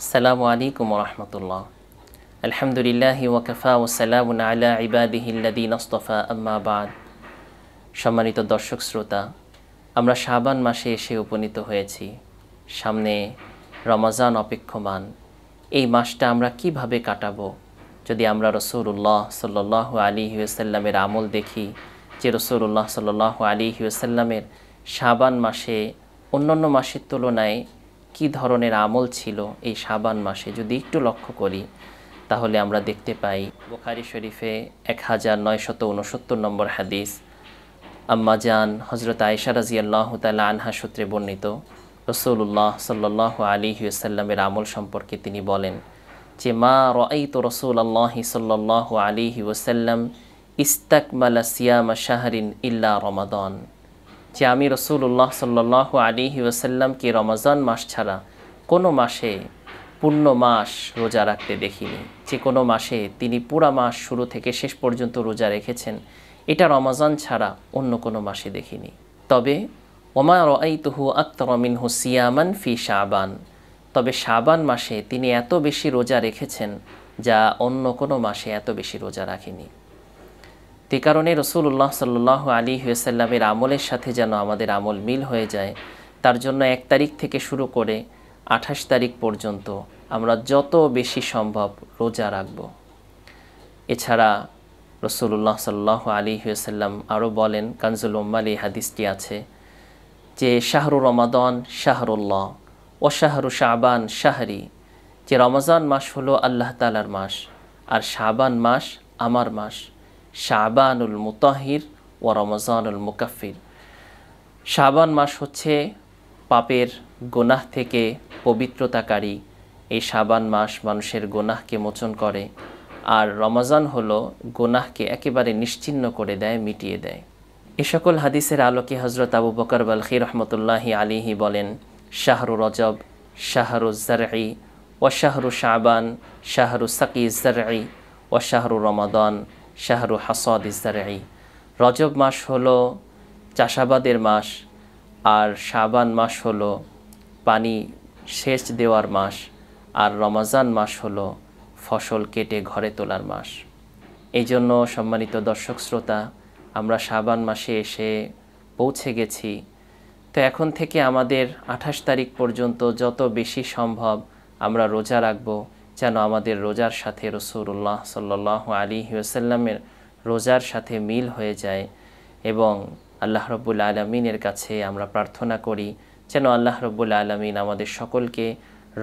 আসসালামু আলাইকুম ওয়া রাহমাতুল্লাহ। আলহামদুলিল্লাহি ওয়া কাফা ওয়া সালামুন আলা ইবাদিহিল্লাযীনা ইসতাফা, আম্মা বা'দ। সম্মানিত দর্শক শ্রোতা, আমরা শাবান মাসে এসে উপনীত হয়েছি। সামনে রমজান অপেক্ষমান। এই মাসটা আমরা কিভাবে কাটাবো? যদি আমরা রাসূলুল্লাহ সাল্লাল্লাহু আলাইহি ওয়াসাল্লামের আমল দেখি, যে রাসূলুল্লাহ সাল্লাল্লাহু আলাইহি ওয়াসাল্লামের শাবান মাসে অন্যান্য মাসের তুলনায় কি ধরনের আমল ছিল, এই শাবান মাসে যদি একটু লক্ষ্য করি তাহলে আমরা দেখতে পাই বুখারী শরীফে 1969 নম্বর হাদিস, আম্মাজান হযরত আয়েশা রাদিয়াল্লাহু তাআলা আনহা সূত্রে বর্ণিত, রাসূলুল্লাহ সাল্লাল্লাহু আলাইহি ওয়াসাল্লামের আমল সম্পর্কে তিনি বলেন যে, মা রাআইতু রাসূলুল্লাহি সাল্লাল্লাহু আলাইহি ওয়াসাল্লাম ইস্তাকমালা সিয়ামা শাহরিন ইল্লা রমাদান, যে আমি রাসূলুল্লাহ সাল্লাল্লাহু আলাইহি ওয়াসাল্লামকে রমজান মাস ছাড়া কোনো মাসে পূর্ণ মাস রোজা রাখতে দেখিনি। যে কোনো মাসে তিনি পুরা মাস শুরু থেকে শেষ পর্যন্ত রোজা রেখেছেন, এটা রমজান ছাড়া অন্য কোনো মাসে দেখিনি। তবে ওমা রাআইতুহু আকতারা মিনহু সিয়ামান ফি শাবান, তবে শাবান মাসে তিনি এত বেশি রোজা রেখেছেন যা অন্য কোনো মাসে এত বেশি রোজা রাখেনি। তে কারণে রাসূলুল্লাহ সাল্লাল্লাহু আলাইহি ওয়াসাল্লামের আমলের সাথে যেন আমাদের আমল মিল হয়ে যায়, তার জন্য 1 তারিখ থেকে শুরু করে 28 তারিখ পর্যন্ত আমরা যত বেশি সম্ভব রোজা রাখব। এছাড়া রাসূলুল্লাহ সাল্লাল্লাহু আলাইহি ওয়াসাল্লাম আরও বলেন, কানজুল উম্মাল এই হাদিসটি আছে যে, শাহরু রমাদান শাহরুল্লাহ ও শাহরু শাবান শাহরি, যে রমজান মাস হলো আল্লাহ তাআলার মাস আর শাবান মাস আমার মাস। শাবানুল মুতাহির ও রমজানুল মুকাফির, শাবান মাস হচ্ছে পাপের গুনাহ থেকে পবিত্রতাকারী, এই শাবান মাস মানুষের গুনাহকে মোচন করে, আর রমজান হলো গুনাহকে একেবারে নিশ্চিহ্ন করে দেয়, মিটিয়ে দেয়। এ সকল হাদিসের আলোকে হযরত আবু বকর বালখী রহমতুল্লাহি আলাইহি বলেন, শাহরু রজব শাহরু জারঈ ও শাহরু শাবান শাহরু সাকি জারঈ ও শাহরু রমাদান শাহরু হাসাদ জারঈ, রজব মাস হলো চাষাবাদের মাস, আর শাবান মাস হলো পানি সেচ দেওয়ার মাস, আর রমজান মাস হলো ফসল কেটে ঘরে তোলার মাস। এই জন্য সম্মানিত দর্শক শ্রোতা, আমরা শাবান মাসে এসে পৌঁছে গেছি। তো এখন থেকে আমাদের 28 তারিখ পর্যন্ত যত বেশি সম্ভব আমরা রোজা রাখব, যেন আমাদের রোজার সাথে রাসূলুল্লাহ সাল্লাল্লাহু আলাইহি ওয়াসাল্লামের রোজার সাথে মিল হয়ে যায়। এবং আল্লাহ রাব্বুল আলামিনের কাছে আমরা প্রার্থনা করি যেন আল্লাহ রাব্বুল আলামিন আমাদের সকলকে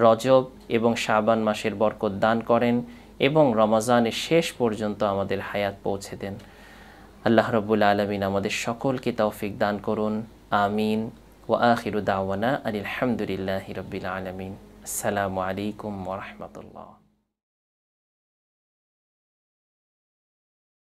রজব এবং শাবান মাসের বরকত দান করেন এবং রমজানের শেষ পর্যন্ত আমাদের হায়াত পৌঁছে দেন। আল্লাহ রাব্বুল আলামিন আমাদের সকলকে তৌফিক দান করুন, আমিন। ওয়া আখিরু দাওয়ানা আনিল হামদুলিল্লাহি রাব্বিল আলামিন। আসসালামু আলাইকুম ওয়া রাহমাতুল্লাহ।